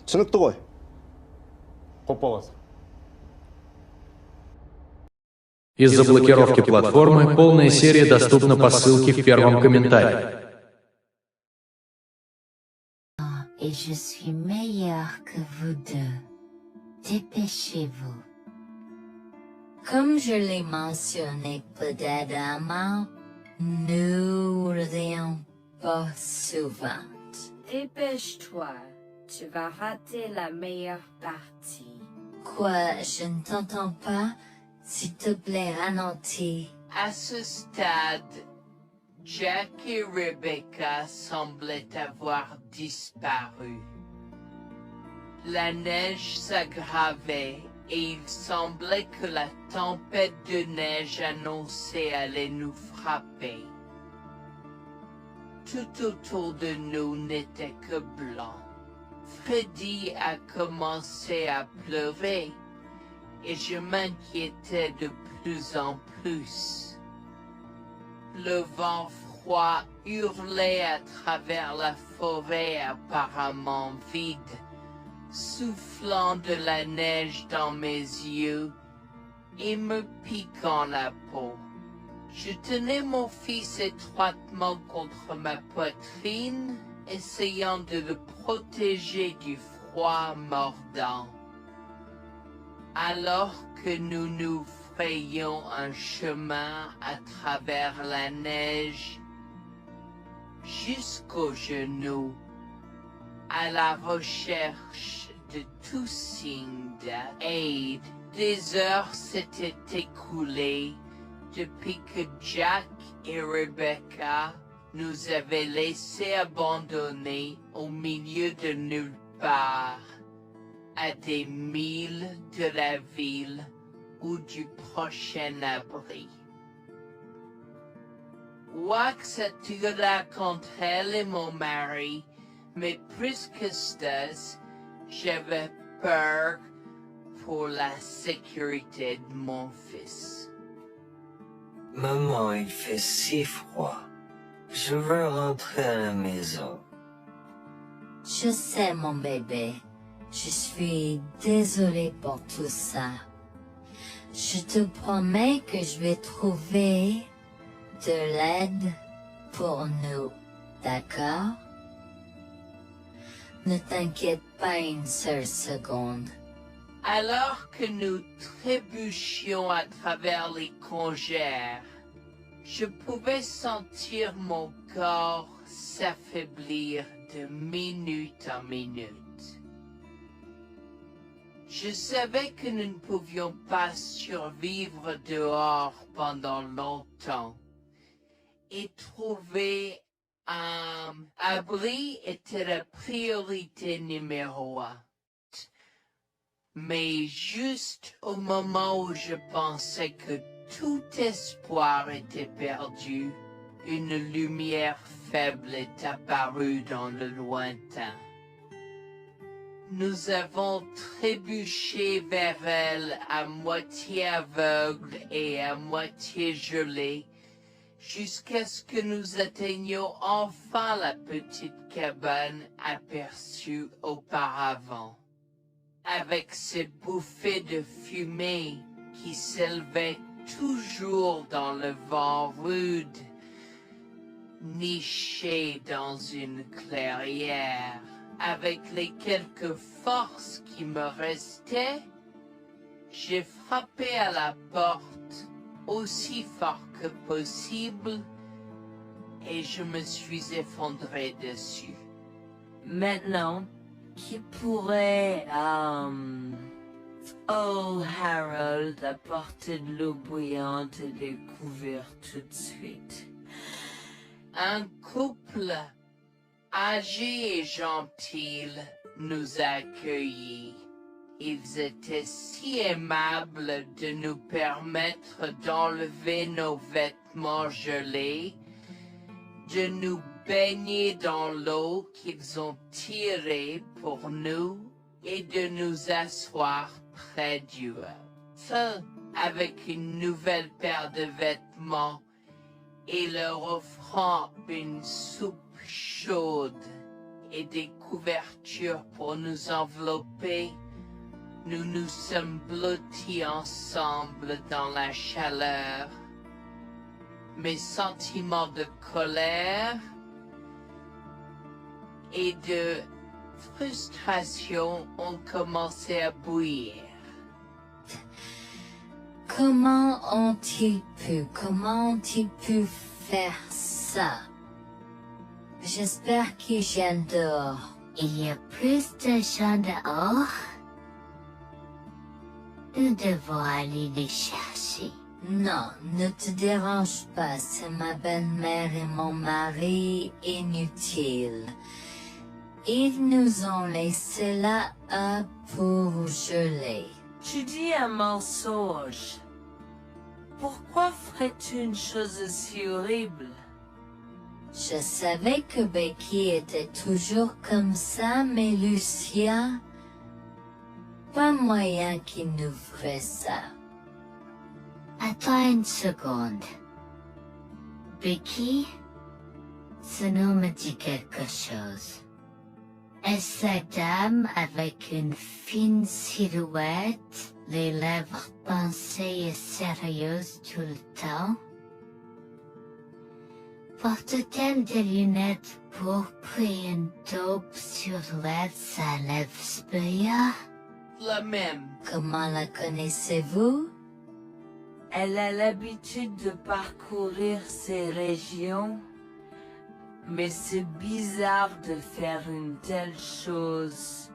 Сыныктыгой. Копалас. Из-за блокировки платформы полная серия доступна по ссылке в первом комментарии. Et je suis meilleur que vous deux. Dépêchez-vous. Comme je l'ai mentionné peut-être avant, nous rions pas souvent. Dépêche-toi, tu vas rater la meilleure partie. Quoi, je ne t'entends pas? S'il te plaît, ralentis. À ce stade, Jack et Rebecca semblaient avoir disparu. La neige s'aggravait et il semblait que la tempête de neige annoncée allait nous frapper. Tout autour de nous n'était que blanc. Freddy a commencé à pleurer et je m'inquiétais de plus en plus. Le vent froid hurlait à travers la forêt apparemment vide, soufflant de la neige dans mes yeux et me piquant la peau. Je tenais mon fils étroitement contre ma poitrine, essayant de le protéger du froid mordant. Alors que nous nous frayions un chemin à travers la neige, jusqu'aux genoux, à la recherche de tout signe d'aide, des heures s'étaient écoulées depuis que Jack et Rebecca nous avaient laissés abandonnés au milieu de nulle part, à des milles de la ville ou du prochain abri. Wax attira contre elle et mon mari, mais plus que ça, j'avais peur pour la sécurité de mon fils. Maman, il fait si froid. Je veux rentrer à la maison. Je sais, mon bébé. Je suis désolée pour tout ça. Je te promets que je vais trouver de l'aide pour nous, d'accord? Ne t'inquiète pas une seule seconde. Alors que nous trébuchions à travers les congères, je pouvais sentir mon corps s'affaiblir de minute en minute. Je savais que nous ne pouvions pas survivre dehors pendant longtemps, et trouver un abri était la priorité numéro 1. Mais juste au moment où je pensais que tout espoir était perdu, une lumière faible est apparue dans le lointain. Nous avons trébuché vers elle à moitié aveugle et à moitié gelé, jusqu'à ce que nous atteignions enfin la petite cabane aperçue auparavant, avec ses bouffées de fumée qui s'élevaient toujours dans le vent rude, nichée dans une clairière. Avec les quelques forces qui me restaient, j'ai frappé à la porte aussi fort que possible et je me suis effondré dessus. Maintenant, qui pourrait, oh Harold, apporter de l'eau bouillante et des couverts tout de suite? Un couple âgé et gentil nous a accueillis. Ils étaient si aimables de nous permettre d'enlever nos vêtements gelés, de nous baigner dans l'eau qu'ils ont tirée pour nous et de nous asseoir près du feu avec une nouvelle paire de vêtements et leur offrant une soupe chaude et des couverture pour nous envelopper, nous nous sommes blottis ensemble dans la chaleur. Mes sentiments de colère et de frustration ont commencé à bouillir. Comment ont-ils pu faire ça? J'espère qu'ils viennent dehors. Il y a plus de gens dehors. Nous devons aller les chercher. Non, ne te dérange pas, c'est ma belle-mère et mon mari inutiles. Ils nous ont laissés là pour geler. Tu dis un mensonge. Pourquoi ferais-tu une chose si horrible? Je savais que Becky était toujours comme ça, mais Lucia, pas moyen qu'il nous ferait ça. Attends une seconde. Becky, ce nom me dit quelque chose. Est-ce la dame avec une fine silhouette, les lèvres pincées et sérieuses tout le temps? Porte-t-elle des lunettes pourpres et une taupe sur sa lèvre spéa? La même. Comment la connaissez-vous? Elle a l'habitude de parcourir ces régions, mais c'est bizarre de faire une telle chose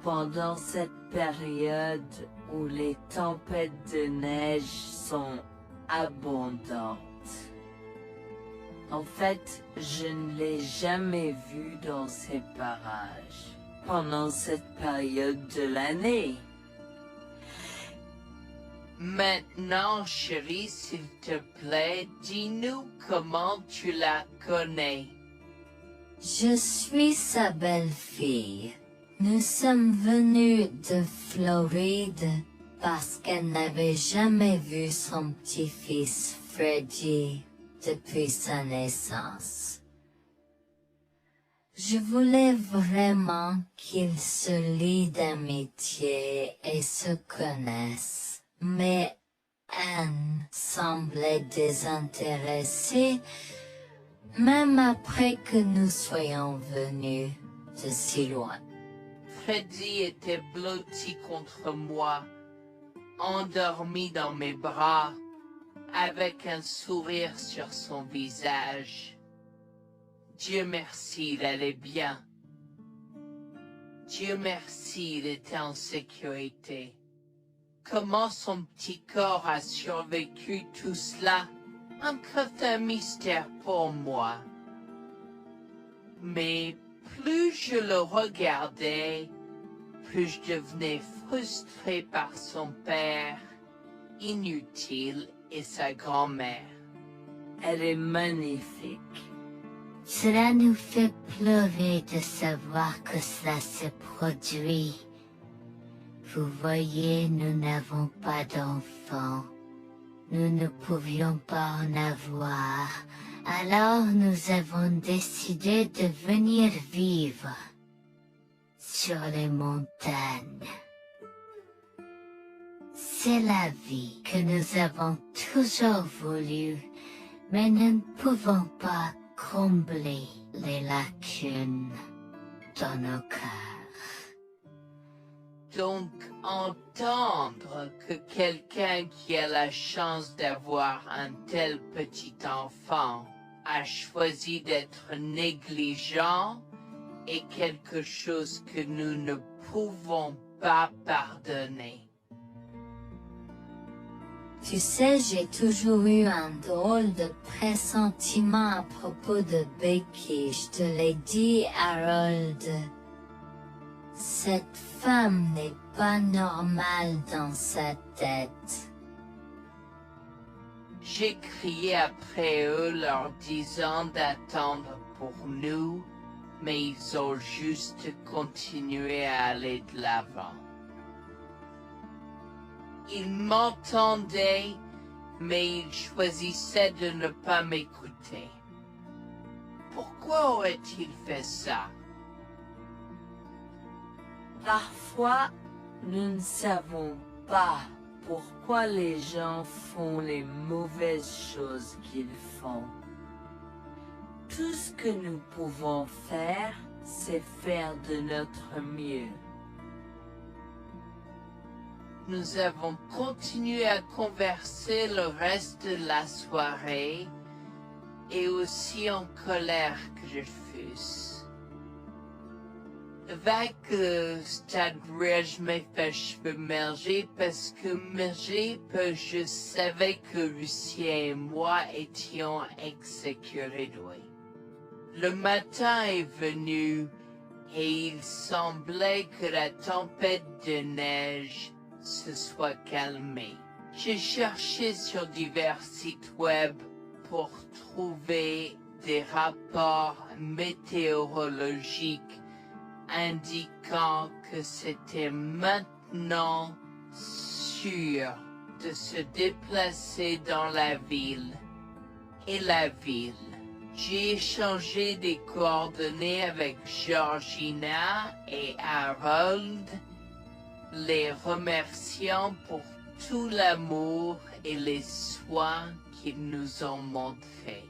pendant cette période où les tempêtes de neige sont abondantes. En fait, je ne l'ai jamais vue dans ces parages pendant cette période de l'année. Maintenant, chérie, s'il te plaît, dis-nous comment tu la connais. Je suis sa belle-fille. Nous sommes venus de Floride parce qu'elle n'avait jamais vu son petit-fils Freddy depuis sa naissance. Je voulais vraiment qu'ils se lient d'amitié et se connaissent, mais Anne semblait désintéressée, même après que nous soyons venus de si loin. Freddy était blotti contre moi, endormi dans mes bras, avec un sourire sur son visage. Dieu merci, il allait bien. Dieu merci, il était en sécurité. Comment son petit corps a survécu tout cela? Encore un mystère pour moi. Mais plus je le regardais, plus je devenais frustré par son père, inutile, et sa grand-mère. Elle est magnifique. Cela nous fait pleurer de savoir que cela se produit. Vous voyez, nous n'avons pas d'enfants. Nous ne pouvions pas en avoir. Alors nous avons décidé de venir vivre sur les montagnes. C'est la vie que nous avons toujours voulu, mais nous ne pouvons pas combler les lacunes dans nos cœurs. Donc, entendre que quelqu'un qui a la chance d'avoir un tel petit enfant a choisi d'être négligent est quelque chose que nous ne pouvons pas pardonner. Tu sais, j'ai toujours eu un drôle de pressentiment à propos de Becky, je te l'ai dit, Harold. Cette femme n'est pas normale dans sa tête. J'ai crié après eux leur disant d'attendre pour nous, mais ils ont juste continué à aller de l'avant. Ils m'entendaient, mais ils choisissaient de ne pas m'écouter. Pourquoi aurait-il fait ça? Parfois, nous ne savons pas pourquoi les gens font les mauvaises choses qu'ils font. Tout ce que nous pouvons faire, c'est faire de notre mieux. Nous avons continué à converser le reste de la soirée et aussi en colère que je fusse. Avec stade où je m'ai fait cheveux merger parce que je savais que Lucien et moi étions exécutés. Le matin est venu et il semblait que la tempête de neige se soit calmée. J'ai cherché sur divers sites web pour trouver des rapports météorologiques indiquant que c'était maintenant sûr de se déplacer dans la ville. Et la ville. J'ai échangé des coordonnées avec Georgina et Harold, les remerciant pour tout l'amour et les soins qu'ils nous ont montrés.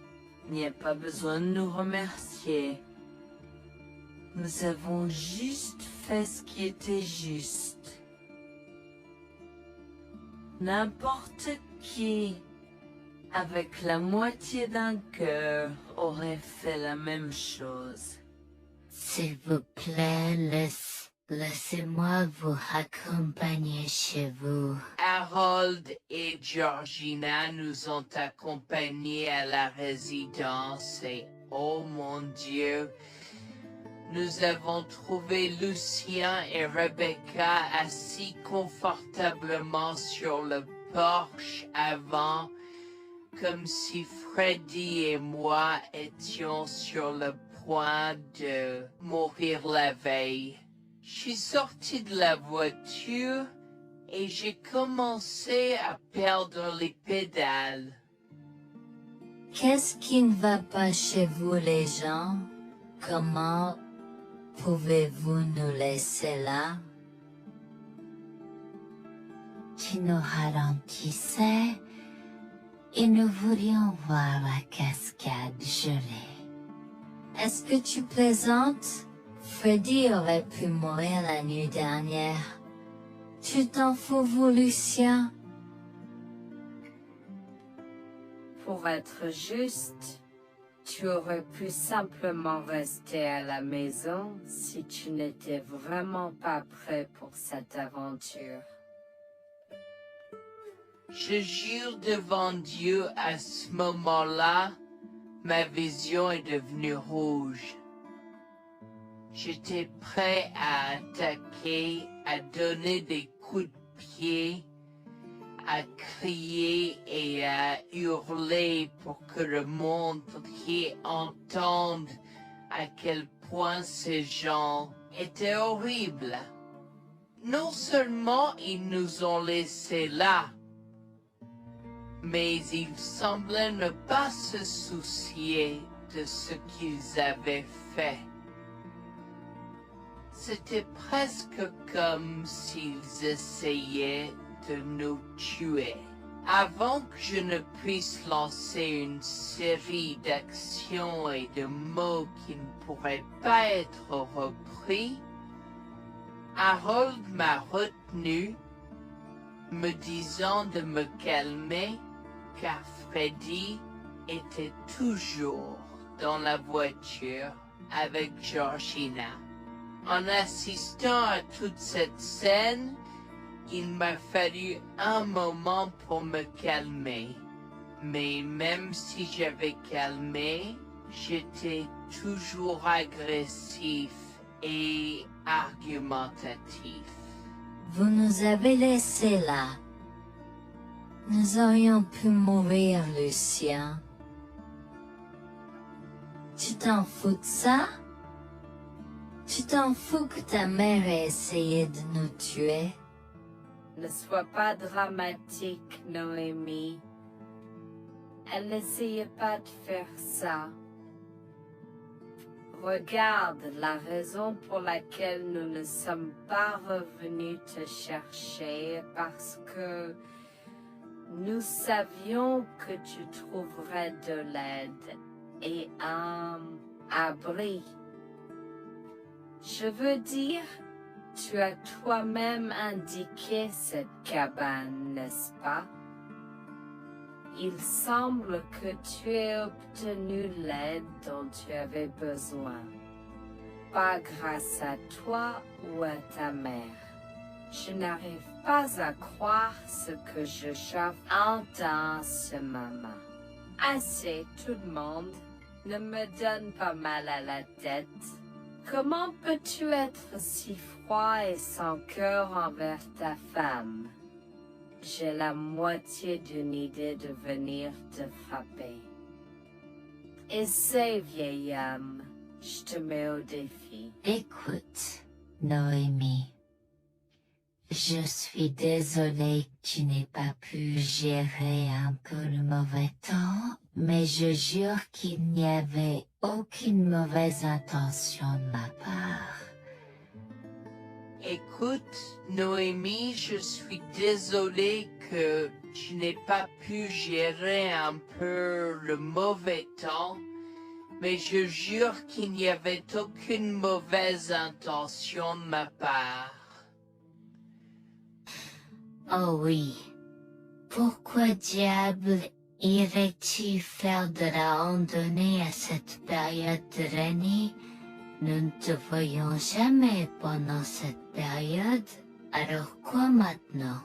Il n'y a pas besoin de nous remercier. Nous avons juste fait ce qui était juste. N'importe qui, avec la moitié d'un cœur, aurait fait la même chose. S'il vous plaît, laissez-moi vous accompagner chez vous. Harold et Georgina nous ont accompagnés à la résidence et, oh mon Dieu, nous avons trouvé Lucien et Rebecca assis confortablement sur le porche avant, comme si Freddy et moi étions sur le point de mourir la veille. Je suis sorti de la voiture et j'ai commencé à perdre les pédales. Qu'est-ce qui ne va pas chez vous les gens? Comment pouvez-vous nous laisser là? Tu nous ralentissais et nous voulions voir la cascade gelée. Est-ce que tu plaisantes? Freddy aurait pu mourir la nuit dernière. Tu t'en fous, vous, Lucien? Pour être juste, tu aurais pu simplement rester à la maison si tu n'étais vraiment pas prêt pour cette aventure. Je jure devant Dieu, à ce moment-là, ma vision est devenue rouge. J'étais prêt à attaquer, à donner des coups de pied, à crier et à hurler pour que le monde entier entende à quel point ces gens étaient horribles. Non seulement ils nous ont laissés là, mais ils semblaient ne pas se soucier de ce qu'ils avaient fait. C'était presque comme s'ils essayaient de nous tuer. Avant que je ne puisse lancer une série d'actions et de mots qui ne pourraient pas être repris, Harold m'a retenu, me disant de me calmer, car Freddy était toujours dans la voiture avec Georgina. En assistant à toute cette scène, il m'a fallu un moment pour me calmer. Mais même si j'avais calmé, j'étais toujours agressif et argumentatif. Vous nous avez laissés là. Nous aurions pu mourir, Lucien. Tu t'en fous de ça? Tu t'en fous que ta mère ait essayé de nous tuer? Ne sois pas dramatique, Noémie. Elle n'essayait pas de faire ça. Regarde la raison pour laquelle nous ne sommes pas revenus te chercher parce que nous savions que tu trouverais de l'aide et un abri. Je veux dire, tu as toi-même indiqué cette cabane, n'est-ce pas? Il semble que tu aies obtenu l'aide dont tu avais besoin. Pas grâce à toi ou à ta mère. Je n'arrive pas à croire ce que je chauffe en ce moment. Assez, tout le monde. Ne me donne pas mal à la tête. Comment peux-tu être si froid et sans cœur envers ta femme? J'ai la moitié d'une idée de venir te frapper. Essaie, vieil homme. Je te mets au défi. Écoute, Noémie. Je suis désolée que tu n'aies pas pu gérer un peu le mauvais temps, mais je jure qu'il n'y avait aucune mauvaise intention de ma part. Écoute, Noémie, je suis désolé que tu n'aies pas pu gérer un peu le mauvais temps, mais je jure qu'il n'y avait aucune mauvaise intention de ma part. Oh oui. Pourquoi diable irais-tu faire de la randonnée à cette période de l'année? Nous ne te voyons jamais pendant cette période, alors quoi maintenant?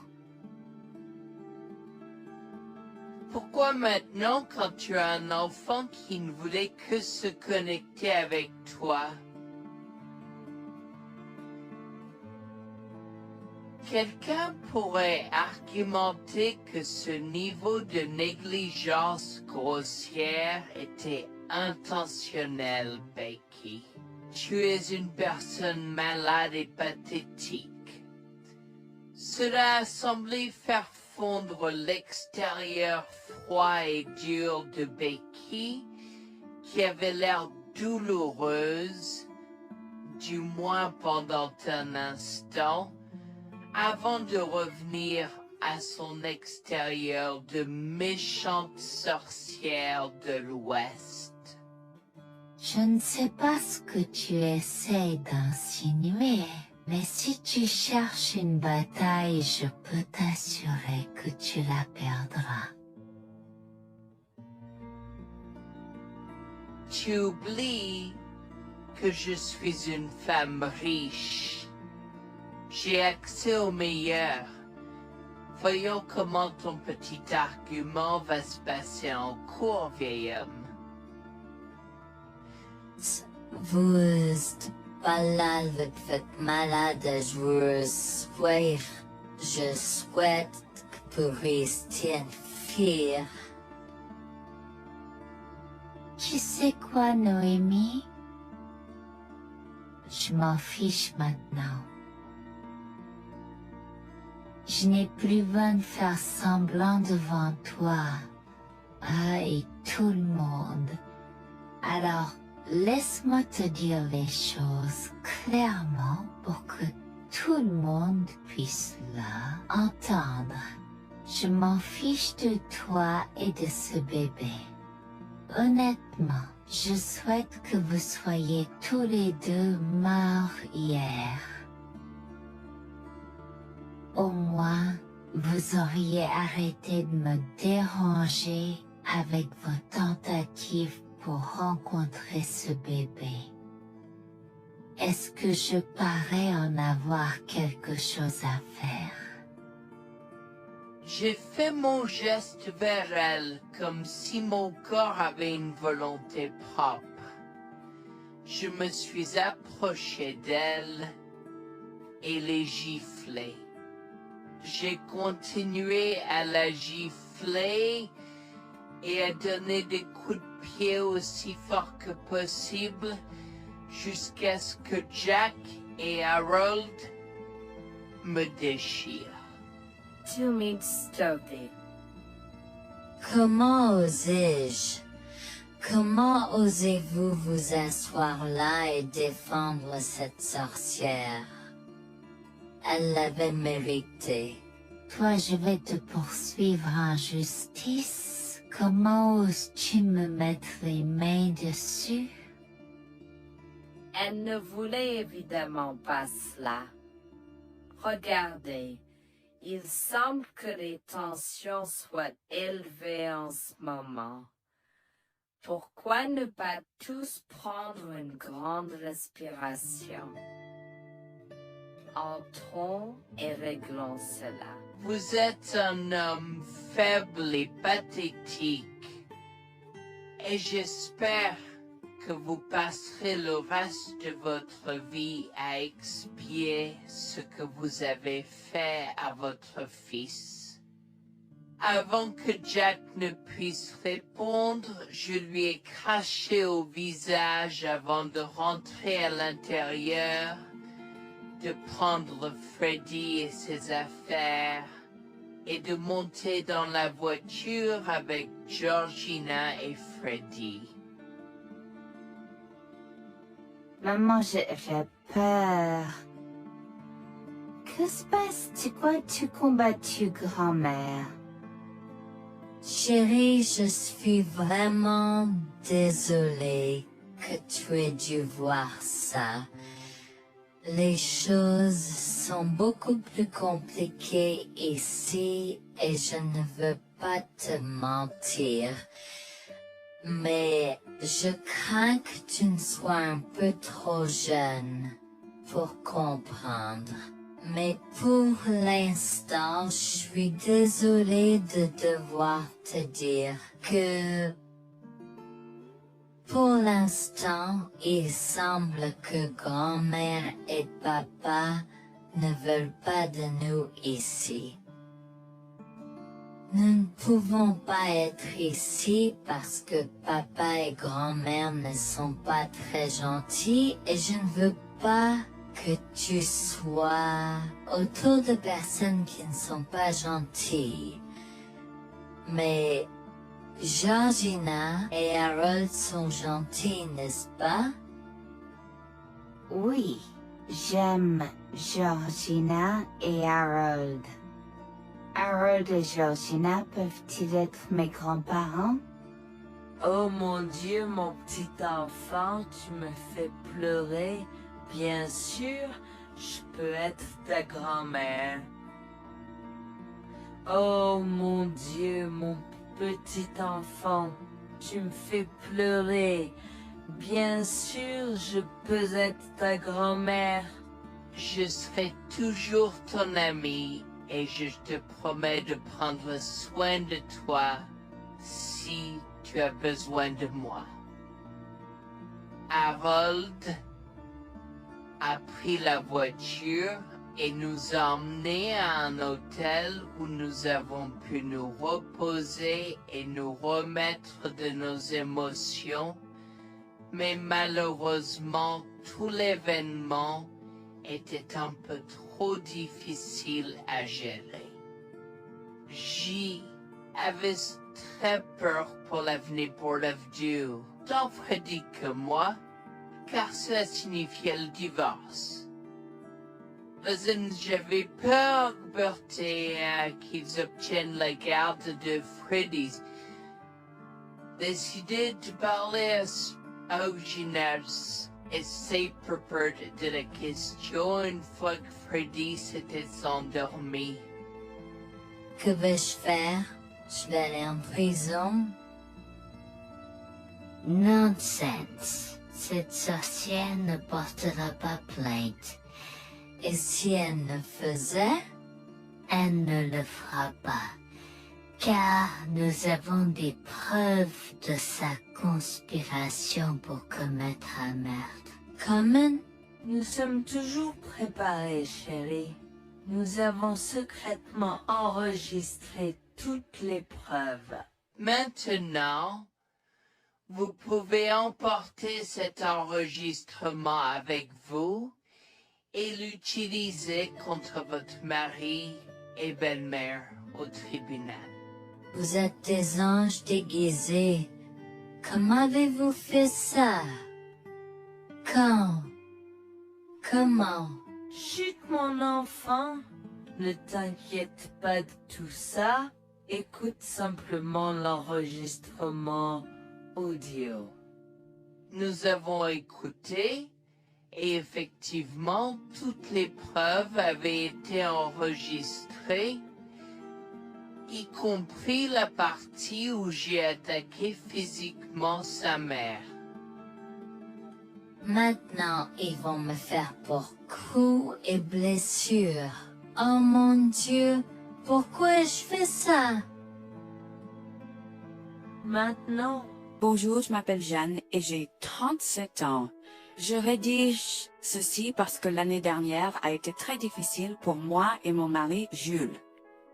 Pourquoi maintenant quand tu as un enfant qui ne voulait que se connecter avec toi? Quelqu'un pourrait argumenter que ce niveau de négligence grossière était intentionnel, Becky. Tu es une personne malade et pathétique. Cela a semblé faire fondre l'extérieur froid et dur de Becky, qui avait l'air douloureuse, du moins pendant un instant, avant de revenir à son extérieur de méchante sorcière de l'Ouest. Je ne sais pas ce que tu essaies d'insinuer, mais si tu cherches une bataille, je peux t'assurer que tu la perdras. Tu oublies que je suis une femme riche. J'ai accès au meilleur. Voyons comment ton petit argument va se passer en cours, vieil homme. Vous êtes pas là avec votre malade joueuse. Je souhaite que vous restiez fiers. Tu sais quoi, Noémie? Je m'en fiche maintenant. Je n'ai plus besoin de faire semblant devant toi. Et tout le monde. Alors, laisse-moi te dire les choses clairement pour que tout le monde puisse entendre. Je m'en fiche de toi et de ce bébé. Honnêtement, je souhaite que vous soyez tous les deux morts hier. Au moins, vous auriez arrêté de me déranger avec vos tentatives pour rencontrer ce bébé. Est-ce que je parais en avoir quelque chose à faire? J'ai fait mon geste vers elle comme si mon corps avait une volonté propre. Je me suis approché d'elle et l'ai giflée. J'ai continué à la gifler et à donner des coups de pied aussi fort que possible jusqu'à ce que Jack et Harold me déchirent. Tu m'es stoppé. Comment osais-je? Comment osez-vous vous asseoir là et défendre cette sorcière? Elle l'avait mérité. Toi, je vais te poursuivre en justice. Comment oses-tu me mettre les mains dessus? Elle ne voulait évidemment pas cela. Regardez, il semble que les tensions soient élevées en ce moment. Pourquoi ne pas tous prendre une grande respiration? Entrons et réglons cela. Vous êtes un homme faible et pathétique, et j'espère que vous passerez le reste de votre vie à expier ce que vous avez fait à votre fils. Avant que Jack ne puisse répondre, je lui ai craché au visage avant de rentrer à l'intérieur, de prendre Freddy et ses affaires, et de monter dans la voiture avec Georgina et Freddy. Maman, j'ai peur. Que se passe-t-il? Pourquoi tu combattu grand-mère? Chérie, je suis vraiment désolée que tu aies dû voir ça. Les choses sont beaucoup plus compliquées ici et je ne veux pas te mentir. Mais je crains que tu ne sois un peu trop jeune pour comprendre. Mais pour l'instant, je suis désolée de devoir te dire que pour l'instant, il semble que grand-mère et papa ne veulent pas de nous ici. Nous ne pouvons pas être ici parce que papa et grand-mère ne sont pas très gentils et je ne veux pas que tu sois autour de personnes qui ne sont pas gentilles. Mais Georgina et Harold sont gentils, n'est-ce pas? Oui, j'aime Georgina et Harold. Harold et Georgina peuvent-ils être mes grands-parents? Oh mon Dieu, mon petit enfant, tu me fais pleurer. Bien sûr, je peux être ta grand-mère. Oh mon Dieu, mon petit enfant, tu me fais pleurer. Bien sûr, je peux être ta grand-mère. Je serai toujours ton ami et je te promets de prendre soin de toi si tu as besoin de moi. Harold a pris la voiture et nous a emmenés à un hôtel où nous avons pu nous reposer et nous remettre de nos émotions, mais malheureusement tout l'événement était un peu trop difficile à gérer. J'y avais très peur pour l'avenir pour Dieu, tant Freddy que moi, car cela signifiait le divorce. J'avais peur, Bertie, qu'ils obtiennent la garde de Freddy. Décidé de parler au gymnase et ses propos de la question une fois que Freddy s'était endormi. Que vais-je faire? Je vais aller en prison? Nonsense. Cette sorcière ne portera pas plainte. Et si elle le faisait? Elle ne le fera pas, car nous avons des preuves de sa conspiration pour commettre un meurtre. Comment? Nous sommes toujours préparés, chérie. Nous avons secrètement enregistré toutes les preuves. Maintenant, vous pouvez emporter cet enregistrement avec vous et l'utiliser contre votre mari et belle-mère au tribunal. Vous êtes des anges déguisés. Comment avez-vous fait ça? Quand? Comment? Chut, mon enfant, ne t'inquiète pas de tout ça. Écoute simplement l'enregistrement audio. Nous avons écouté et effectivement toutes les preuves avaient été enregistrées, y compris la partie où j'ai attaqué physiquement sa mère. Maintenant, ils vont me faire pour coups et blessures. Oh mon Dieu, pourquoi je fais ça? Maintenant, Bonjour, je m'appelle Jeanne et j'ai 37 ans. Je rédige ceci parce que l'année dernière a été très difficile pour moi et mon mari Jules.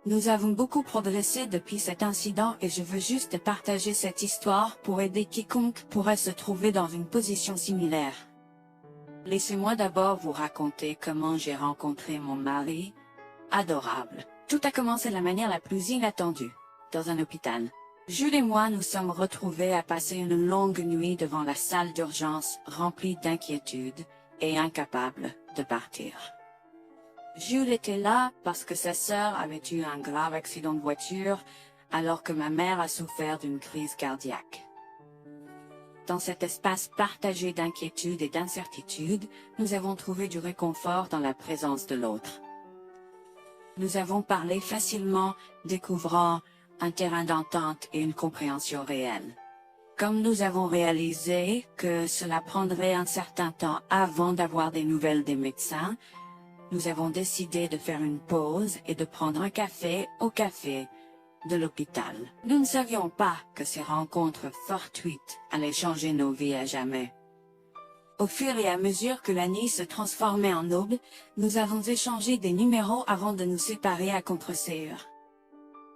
Nous avons beaucoup progressé depuis cet incident et je veux juste partager cette histoire pour aider quiconque pourrait se trouver dans une position similaire. Laissez-moi d'abord vous raconter comment j'ai rencontré mon mari, adorable. Tout a commencé de la manière la plus inattendue, dans un hôpital. Jules et moi nous sommes retrouvés à passer une longue nuit devant la salle d'urgence remplie d'inquiétude et incapables de partir. Jules était là parce que sa sœur avait eu un grave accident de voiture alors que ma mère a souffert d'une crise cardiaque. Dans cet espace partagé d'inquiétude et d'incertitude, nous avons trouvé du réconfort dans la présence de l'autre. Nous avons parlé facilement, découvrant un terrain d'entente et une compréhension réelle. Comme nous avons réalisé que cela prendrait un certain temps avant d'avoir des nouvelles des médecins, nous avons décidé de faire une pause et de prendre un café au café de l'hôpital. Nous ne savions pas que ces rencontres fortuites allaient changer nos vies à jamais. Au fur et à mesure que la nuit se transformait en aube, nous avons échangé des numéros avant de nous séparer à contre-séance.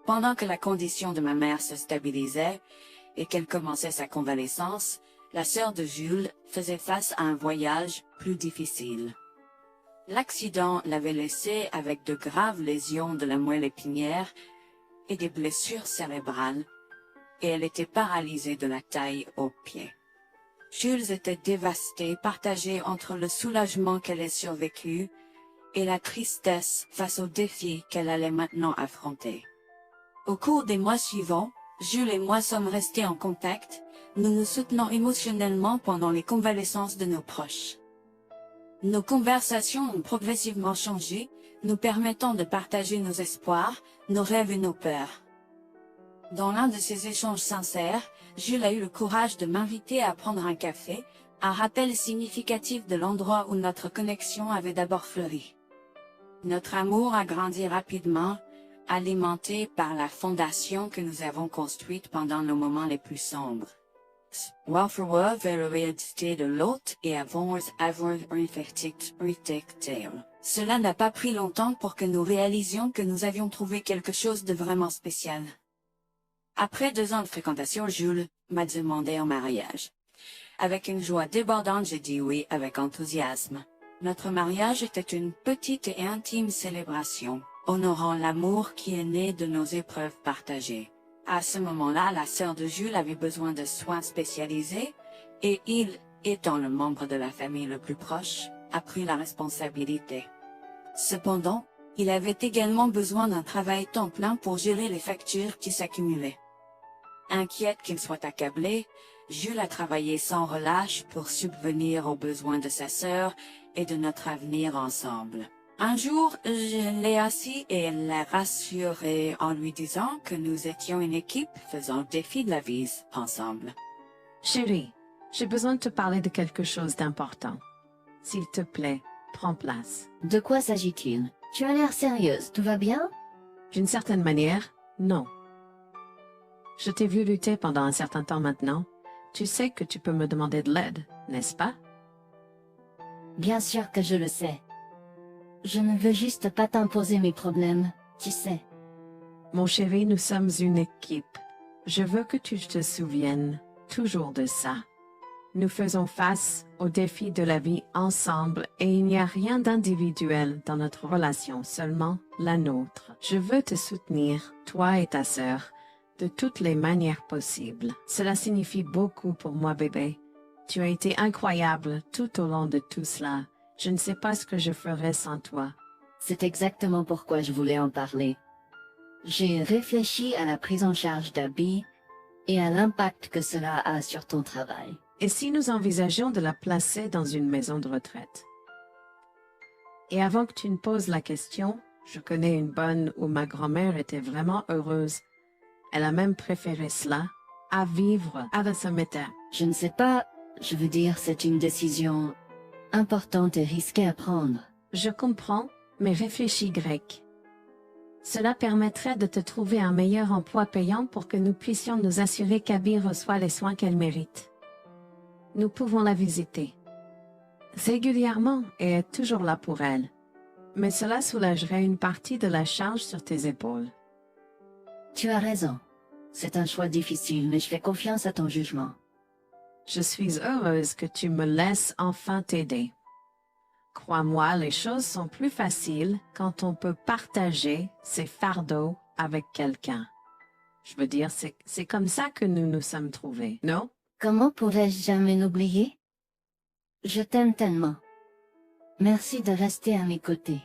Pendant que la condition de ma mère se stabilisait et qu'elle commençait sa convalescence, la sœur de Jules faisait face à un voyage plus difficile. L'accident l'avait laissée avec de graves lésions de la moelle épinière et des blessures cérébrales, et elle était paralysée de la taille aux pieds. Jules était dévasté, partagé entre le soulagement qu'elle ait survécu et la tristesse face aux défis qu'elle allait maintenant affronter. Au cours des mois suivants, Jules et moi sommes restés en contact, nous nous soutenons émotionnellement pendant les convalescences de nos proches. Nos conversations ont progressivement changé, nous permettant de partager nos espoirs, nos rêves et nos peurs. Dans l'un de ces échanges sincères, Jules a eu le courage de m'inviter à prendre un café, un rappel significatif de l'endroit où notre connexion avait d'abord fleuri. Notre amour a grandi rapidement, alimenté par la fondation que nous avons construite pendant nos moments les plus sombres. Welfare vers la réalité de l'autre et avons avoir Cela n'a pas pris longtemps pour que nous réalisions que nous avions trouvé quelque chose de vraiment spécial. Après 2 ans de fréquentation, Jules m'a demandé en mariage. Avec une joie débordante, j'ai dit oui avec enthousiasme. Notre mariage était une petite et intime célébration, honorant l'amour qui est né de nos épreuves partagées. À ce moment-là, la sœur de Jules avait besoin de soins spécialisés, et il, étant le membre de la famille le plus proche, a pris la responsabilité. Cependant, il avait également besoin d'un travail temps plein pour gérer les factures qui s'accumulaient. Inquiète qu'il soit accablé, Jules a travaillé sans relâche pour subvenir aux besoins de sa sœur et de notre avenir ensemble. Un jour, je l'ai assis et l'ai rassuré en lui disant que nous étions une équipe faisant le défi de la vie ensemble. Chérie, j'ai besoin de te parler de quelque chose d'important. S'il te plaît, prends place. De quoi s'agit-il? Tu as l'air sérieuse, tout va bien? D'une certaine manière, non. Je t'ai vu lutter pendant un certain temps maintenant. Tu sais que tu peux me demander de l'aide, n'est-ce pas? Bien sûr que je le sais. Je ne veux juste pas t'imposer mes problèmes, tu sais. Mon chéri, nous sommes une équipe. Je veux que tu te souviennes toujours de ça. Nous faisons face aux défis de la vie ensemble et il n'y a rien d'individuel dans notre relation, seulement la nôtre. Je veux te soutenir, toi et ta sœur, de toutes les manières possibles. Cela signifie beaucoup pour moi, bébé. Tu as été incroyable tout au long de tout cela. Je ne sais pas ce que je ferais sans toi. C'est exactement pourquoi je voulais en parler. J'ai réfléchi à la prise en charge d'Abby et à l'impact que cela a sur ton travail. Et si nous envisageons de la placer dans une maison de retraite? Et avant que tu ne poses la question, je connais une bonne où ma grand-mère était vraiment heureuse. Elle a même préféré cela à vivre à Sameta. Je ne sais pas, je veux dire, c'est une décision importante et risquée à prendre. Je comprends, mais réfléchis, Greg. Cela permettrait de te trouver un meilleur emploi payant pour que nous puissions nous assurer qu'Abby reçoit les soins qu'elle mérite. Nous pouvons la visiter régulièrement et être toujours là pour elle. Mais cela soulagerait une partie de la charge sur tes épaules. Tu as raison. C'est un choix difficile, mais je fais confiance à ton jugement. Je suis heureuse que tu me laisses enfin t'aider. Crois-moi, les choses sont plus faciles quand on peut partager ses fardeaux avec quelqu'un. Je veux dire, c'est comme ça que nous nous sommes trouvés, non? Comment pourrais-je jamais l'oublier? Je t'aime tellement. Merci de rester à mes côtés.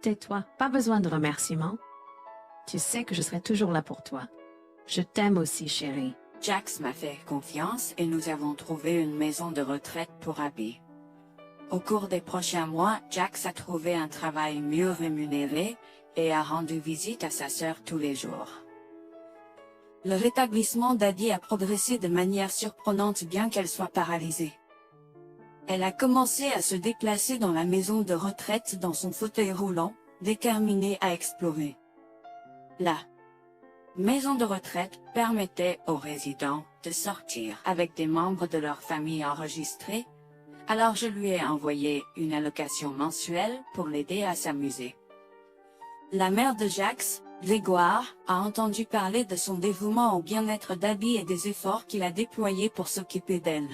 Tais-toi, pas besoin de remerciements. Tu sais que je serai toujours là pour toi. Je t'aime aussi, chérie. Jax m'a fait confiance et nous avons trouvé une maison de retraite pour Abby. Au cours des prochains mois, Jax a trouvé un travail mieux rémunéré et a rendu visite à sa sœur tous les jours. Le rétablissement d'Abby a progressé de manière surprenante bien qu'elle soit paralysée. Elle a commencé à se déplacer dans la maison de retraite dans son fauteuil roulant, déterminée à explorer. La maison de retraite permettait aux résidents de sortir avec des membres de leur famille enregistrés, alors je lui ai envoyé une allocation mensuelle pour l'aider à s'amuser. La mère de Jax, Grégoire, a entendu parler de son dévouement au bien-être d'Abby et des efforts qu'il a déployés pour s'occuper d'elle.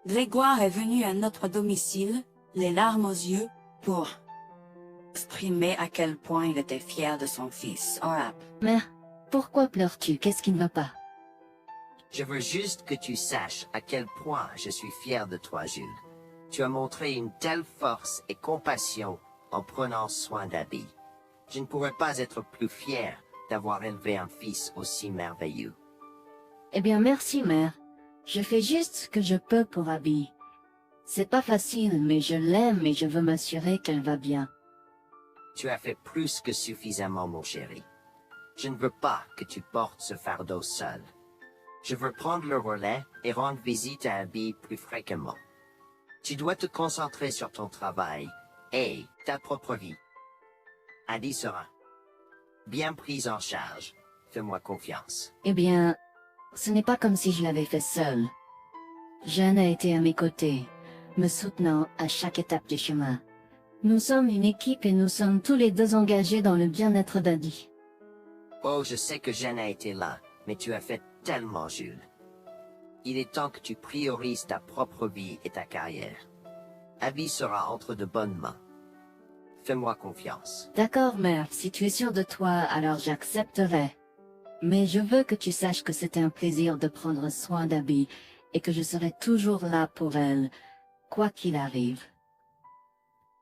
Grégoire est venu à notre domicile, les larmes aux yeux, pour exprimer à quel point il était fier de son fils. Mère, pourquoi pleures-tu? Qu'est-ce qui ne va pas? Je veux juste que tu saches à quel point je suis fier de toi, Jules. Tu as montré une telle force et compassion en prenant soin d'Abby. Je ne pourrais pas être plus fier d'avoir élevé un fils aussi merveilleux. Eh bien, merci, mère. Je fais juste ce que je peux pour Abby. C'est pas facile, mais je l'aime et je veux m'assurer qu'elle va bien. Tu as fait plus que suffisamment, mon chéri. Je ne veux pas que tu portes ce fardeau seul. Je veux prendre le relais et rendre visite à Abby plus fréquemment. Tu dois te concentrer sur ton travail et ta propre vie. Abby sera bien prise en charge. Fais-moi confiance. Eh bien, ce n'est pas comme si je l'avais fait seule. Jeanne a été à mes côtés, me soutenant à chaque étape du chemin. Nous sommes une équipe et nous sommes tous les deux engagés dans le bien-être d'Abby. Oh, je sais que Jeanne a été là, mais tu as fait tellement, Jules. Il est temps que tu priorises ta propre vie et ta carrière. Abby sera entre de bonnes mains. Fais-moi confiance. D'accord, mère, si tu es sûre de toi, alors j'accepterai. Mais je veux que tu saches que c'était un plaisir de prendre soin d'Abby et que je serai toujours là pour elle, quoi qu'il arrive.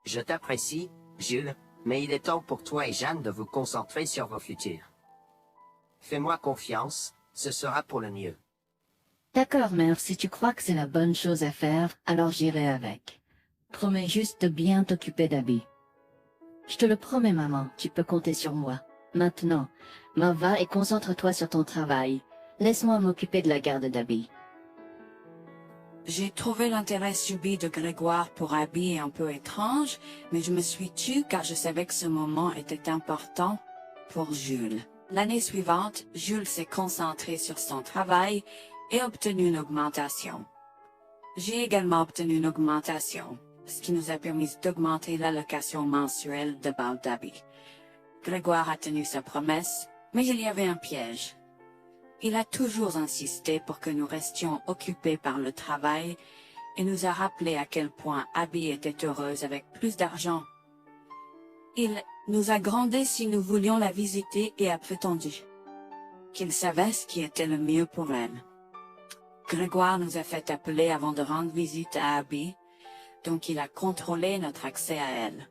Je t'apprécie, Jules, mais il est temps pour toi et Jeanne de vous concentrer sur vos futurs. Fais-moi confiance, ce sera pour le mieux. D'accord, mère, si tu crois que c'est la bonne chose à faire, alors j'irai avec. Promets juste de bien t'occuper d'Abby. Je te le promets, maman, tu peux compter sur moi. Maintenant, va et concentre-toi sur ton travail. Laisse-moi m'occuper de la garde d'Abby. J'ai trouvé l'intérêt subi de Grégoire pour Abby un peu étrange, mais je me suis tue car je savais que ce moment était important pour Jules. L'année suivante, Jules s'est concentré sur son travail et obtenu une augmentation. J'ai également obtenu une augmentation, ce qui nous a permis d'augmenter l'allocation mensuelle de garde d'Abby. Grégoire a tenu sa promesse, mais il y avait un piège. Il a toujours insisté pour que nous restions occupés par le travail et nous a rappelé à quel point Abby était heureuse avec plus d'argent. Il nous a grondé si nous voulions la visiter et a prétendu qu'il savait ce qui était le mieux pour elle. Grégoire nous a fait appeler avant de rendre visite à Abby, donc il a contrôlé notre accès à elle.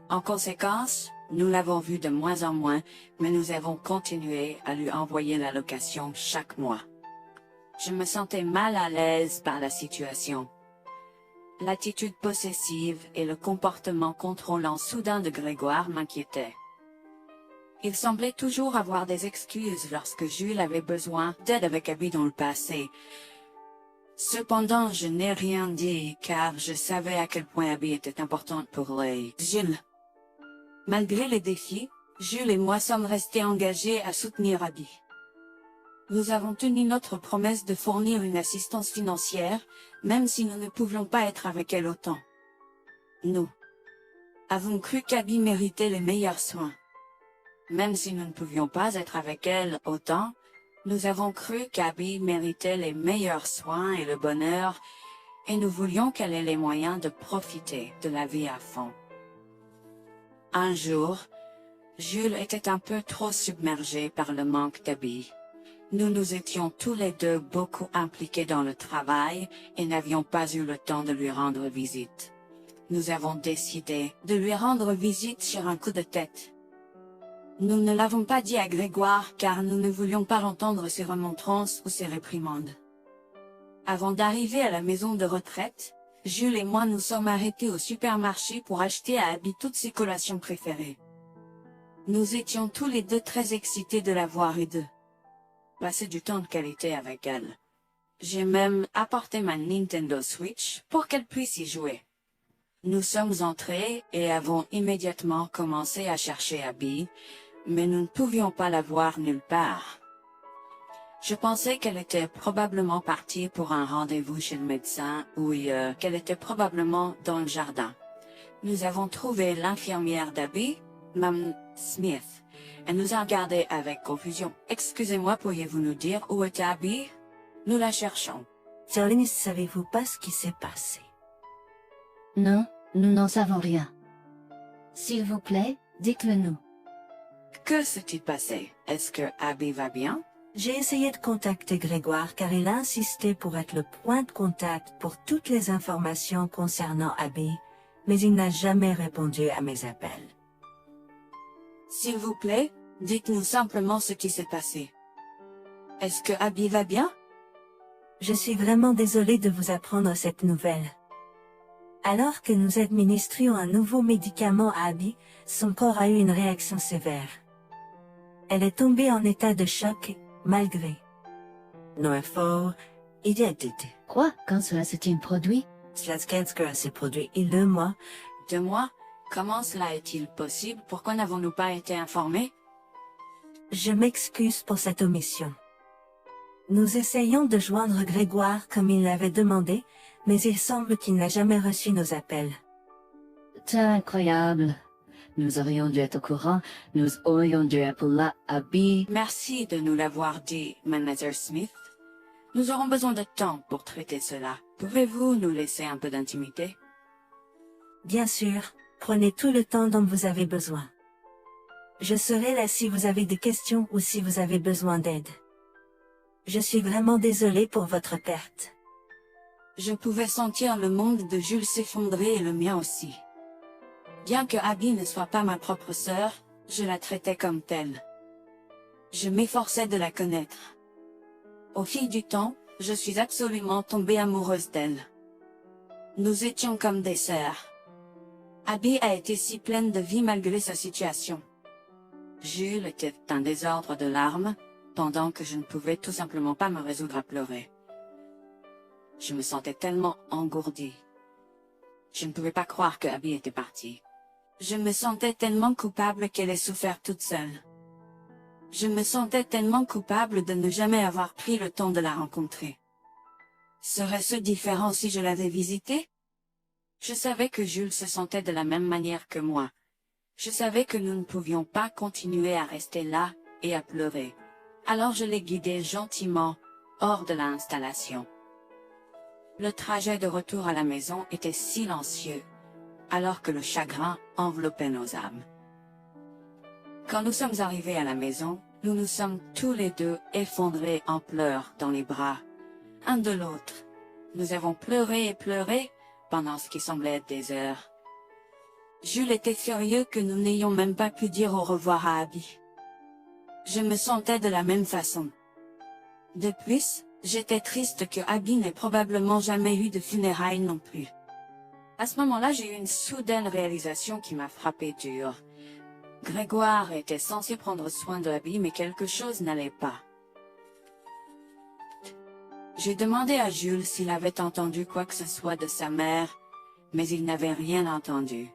En conséquence, nous l'avons vue de moins en moins, mais nous avons continué à lui envoyer la location chaque mois. Je me sentais mal à l'aise par la situation. L'attitude possessive et le comportement contrôlant soudain de Grégoire m'inquiétaient. Il semblait toujours avoir des excuses lorsque Jules avait besoin d'aide avec Abby dans le passé. Cependant, je n'ai rien dit car je savais à quel point Abby était importante pour Jules. Malgré les défis, Jules et moi sommes restés engagés à soutenir Abby. Nous avons tenu notre promesse de fournir une assistance financière, même si nous ne pouvions pas être avec elle autant. Nous avons cru qu'Abby méritait les meilleurs soins. Même si nous ne pouvions pas être avec elle autant, nous avons cru qu'Abby méritait les meilleurs soins et le bonheur, et nous voulions qu'elle ait les moyens de profiter de la vie à fond. Un jour, Jules était un peu trop submergé par le manque d'Abby. Nous nous étions tous les deux beaucoup impliqués dans le travail et n'avions pas eu le temps de lui rendre visite. Nous avons décidé de lui rendre visite sur un coup de tête. Nous ne l'avons pas dit à Grégoire car nous ne voulions pas entendre ses remontrances ou ses réprimandes. Avant d'arriver à la maison de retraite, Jules et moi nous sommes arrêtés au supermarché pour acheter à Abby toutes ses collations préférées. Nous étions tous les deux très excités de la voir et de passer du temps de qualité avec elle. J'ai même apporté ma Nintendo Switch pour qu'elle puisse y jouer. Nous sommes entrés et avons immédiatement commencé à chercher Abby, mais nous ne pouvions pas la voir nulle part. Je pensais qu'elle était probablement partie pour un rendez-vous chez le médecin ou qu'elle était probablement dans le jardin. Nous avons trouvé l'infirmière d'Abby, Mme Smith. Elle nous a regardés avec confusion. « Excusez-moi, pourriez-vous nous dire où est Abby? Nous la cherchons. » Charlie, ne savez-vous pas ce qui s'est passé? Non, nous n'en savons rien. S'il vous plaît, dites-le nous. Que s'est-il passé? Est-ce que Abby va bien? J'ai essayé de contacter Grégoire car il a insisté pour être le point de contact pour toutes les informations concernant Abby, mais il n'a jamais répondu à mes appels. S'il vous plaît, dites-nous simplement ce qui s'est passé. Est-ce que Abby va bien? Je suis vraiment désolée de vous apprendre cette nouvelle. Alors que nous administrions un nouveau médicament à Abby, son corps a eu une réaction sévère. Elle est tombée en état de choc, malgré nos efforts, il a été. Quoi? Quand cela s'est-il produit? Cela s'est produit il y a 2 mois. 2 mois? Comment cela est-il possible? Pourquoi n'avons-nous pas été informés? Je m'excuse pour cette omission. Nous essayons de joindre Grégoire comme il l'avait demandé, mais il semble qu'il n'a jamais reçu nos appels. C'est incroyable. Nous aurions dû être au courant, nous aurions dû appeler Abby. Merci de nous l'avoir dit, Manager Smith. Nous aurons besoin de temps pour traiter cela. Pouvez-vous nous laisser un peu d'intimité? Bien sûr, prenez tout le temps dont vous avez besoin. Je serai là si vous avez des questions ou si vous avez besoin d'aide. Je suis vraiment désolée pour votre perte. Je pouvais sentir le monde de Jules s'effondrer et le mien aussi. Bien que Abby ne soit pas ma propre sœur, je la traitais comme telle. Je m'efforçais de la connaître. Au fil du temps, je suis absolument tombée amoureuse d'elle. Nous étions comme des sœurs. Abby a été si pleine de vie malgré sa situation. Jules était un désordre de larmes, pendant que je ne pouvais tout simplement pas me résoudre à pleurer. Je me sentais tellement engourdie. Je ne pouvais pas croire que Abby était partie. Je me sentais tellement coupable qu'elle ait souffert toute seule. Je me sentais tellement coupable de ne jamais avoir pris le temps de la rencontrer. Serait-ce différent si je l'avais visitée? Je savais que Jules se sentait de la même manière que moi. Je savais que nous ne pouvions pas continuer à rester là et à pleurer. Alors je l'ai guidée gentiment hors de l'installation. Le trajet de retour à la maison était silencieux, alors que le chagrin enveloppait nos âmes. Quand nous sommes arrivés à la maison, nous nous sommes tous les deux effondrés en pleurs dans les bras, un de l'autre. Nous avons pleuré et pleuré pendant ce qui semblait être des heures. Jules était furieux que nous n'ayons même pas pu dire au revoir à Abby. Je me sentais de la même façon. De plus, j'étais triste que Abby n'ait probablement jamais eu de funérailles non plus. À ce moment-là, j'ai eu une soudaine réalisation qui m'a frappé dur. Grégoire était censé prendre soin de Abby, mais quelque chose n'allait pas. J'ai demandé à Jules s'il avait entendu quoi que ce soit de sa mère, mais il n'avait rien entendu.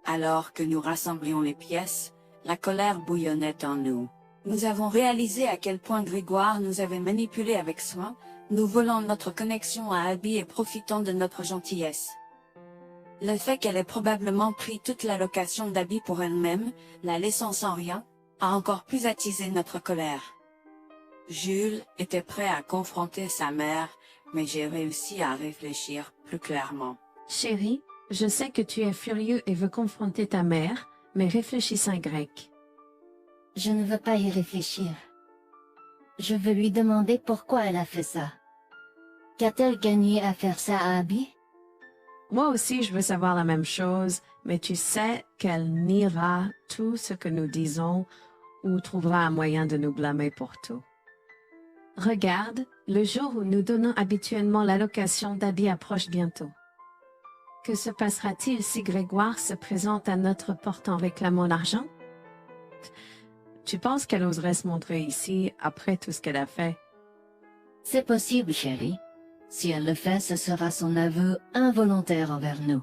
Alors que nous rassemblions les pièces, la colère bouillonnait en nous. Nous avons réalisé à quel point Grégoire nous avait manipulés avec soin, nous volant notre connexion à Abby et profitant de notre gentillesse. Le fait qu'elle ait probablement pris toute l'allocation d'Abby pour elle-même, la laissant sans rien, a encore plus attisé notre colère. Jules était prêt à confronter sa mère, mais j'ai réussi à réfléchir plus clairement. Chérie, je sais que tu es furieux et veux confronter ta mère, mais réfléchis en grec. Je ne veux pas y réfléchir. Je veux lui demander pourquoi elle a fait ça. Qu'a-t-elle gagné à faire ça à Abby? Moi aussi, je veux savoir la même chose, mais tu sais qu'elle niera tout ce que nous disons ou trouvera un moyen de nous blâmer pour tout. Regarde, le jour où nous donnons habituellement l'allocation d'Abby approche bientôt. Que se passera-t-il si Grégoire se présente à notre porte en réclamant l'argent? Tu penses qu'elle oserait se montrer ici après tout ce qu'elle a fait? C'est possible, chérie. Si elle le fait, ce sera son aveu involontaire envers nous.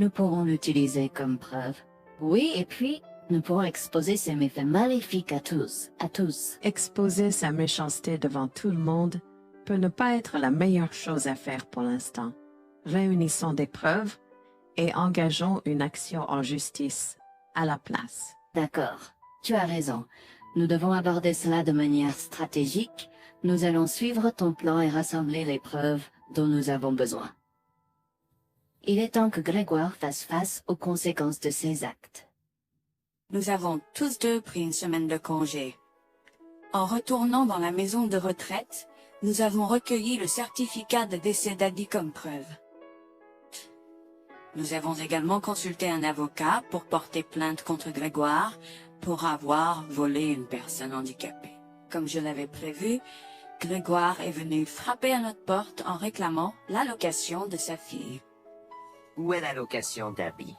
Nous pourrons l'utiliser comme preuve. Oui, et puis, nous pourrons exposer ses méfaits maléfiques à tous. Exposer sa méchanceté devant tout le monde peut ne pas être la meilleure chose à faire pour l'instant. Réunissons des preuves et engageons une action en justice à la place. D'accord, tu as raison. Nous devons aborder cela de manière stratégique. Nous allons suivre ton plan et rassembler les preuves dont nous avons besoin. Il est temps que Grégoire fasse face aux conséquences de ses actes. Nous avons tous deux pris une semaine de congé. En retournant dans la maison de retraite, nous avons recueilli le certificat de décès d'Abby comme preuve. Nous avons également consulté un avocat pour porter plainte contre Grégoire pour avoir volé une personne handicapée. Comme je l'avais prévu, Grégoire est venu frapper à notre porte en réclamant l'allocation de sa fille. Où est l'allocation d'Abby?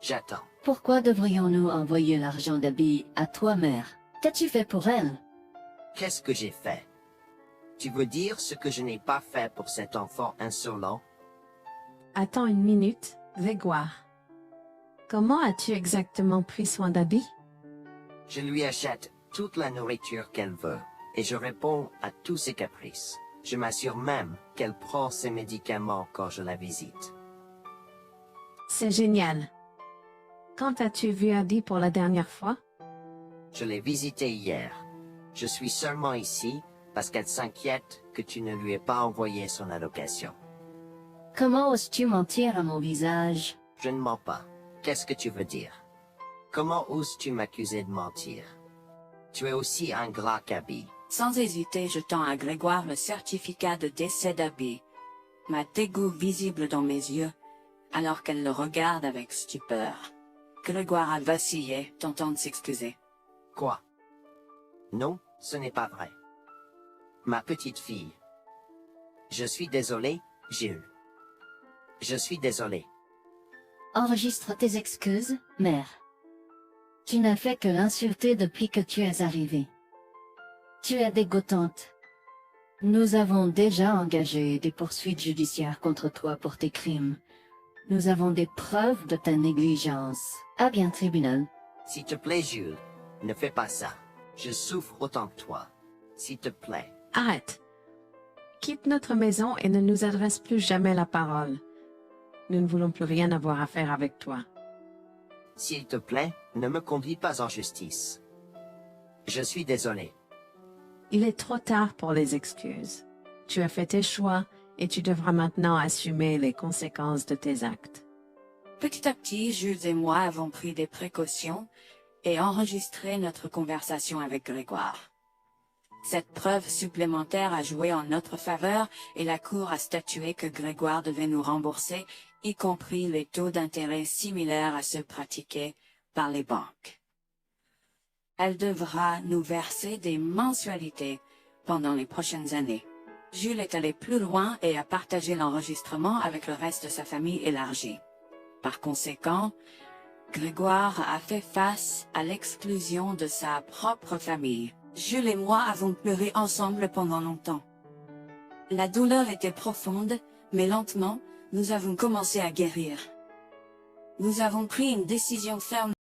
J'attends. Pourquoi devrions-nous envoyer l'argent d'Abby à toi, mère? Qu'as-tu fait pour elle? Qu'est-ce que j'ai fait? Tu veux dire ce que je n'ai pas fait pour cet enfant insolent? Attends une minute, Grégoire. Comment as-tu exactement pris soin d'Abby? Je lui achète toute la nourriture qu'elle veut, et je réponds à tous ses caprices. Je m'assure même qu'elle prend ses médicaments quand je la visite. C'est génial. Quand as-tu vu Abby pour la dernière fois? Je l'ai visitée hier. Je suis seulement ici parce qu'elle s'inquiète que tu ne lui aies pas envoyé son allocation. Comment oses-tu mentir à mon visage? Je ne mens pas. Qu'est-ce que tu veux dire? Comment oses-tu m'accuser de mentir? Tu es aussi ingrat qu'Abby. Sans hésiter, je tends à Grégoire le certificat de décès d'Abby, ma dégoût visible dans mes yeux, alors qu'elle le regarde avec stupeur. Grégoire a vacillé, tentant de s'excuser. Quoi? Non, ce n'est pas vrai. Ma petite fille. Je suis désolé, Jules. Je suis désolé. Enregistre tes excuses, mère. Tu n'as fait que l'insulter depuis que tu es arrivée. Tu es dégoûtante. Nous avons déjà engagé des poursuites judiciaires contre toi pour tes crimes. Nous avons des preuves de ta négligence. À bien, tribunal. S'il te plaît, Jules, ne fais pas ça. Je souffre autant que toi. S'il te plaît. Arrête. Quitte notre maison et ne nous adresse plus jamais la parole. Nous ne voulons plus rien avoir à faire avec toi. S'il te plaît, ne me conduis pas en justice. Je suis désolé. Il est trop tard pour les excuses. Tu as fait tes choix et tu devras maintenant assumer les conséquences de tes actes. Petit à petit, Jules et moi avons pris des précautions et enregistré notre conversation avec Grégoire. Cette preuve supplémentaire a joué en notre faveur et la Cour a statué que Grégoire devait nous rembourser, y compris les taux d'intérêt similaires à ceux pratiqués par les banques. Elle devra nous verser des mensualités pendant les prochaines années. Jules est allé plus loin et a partagé l'enregistrement avec le reste de sa famille élargie. Par conséquent, Grégoire a fait face à l'exclusion de sa propre famille. Jules et moi avons pleuré ensemble pendant longtemps. La douleur était profonde, mais lentement, nous avons commencé à guérir. Nous avons pris une décision ferme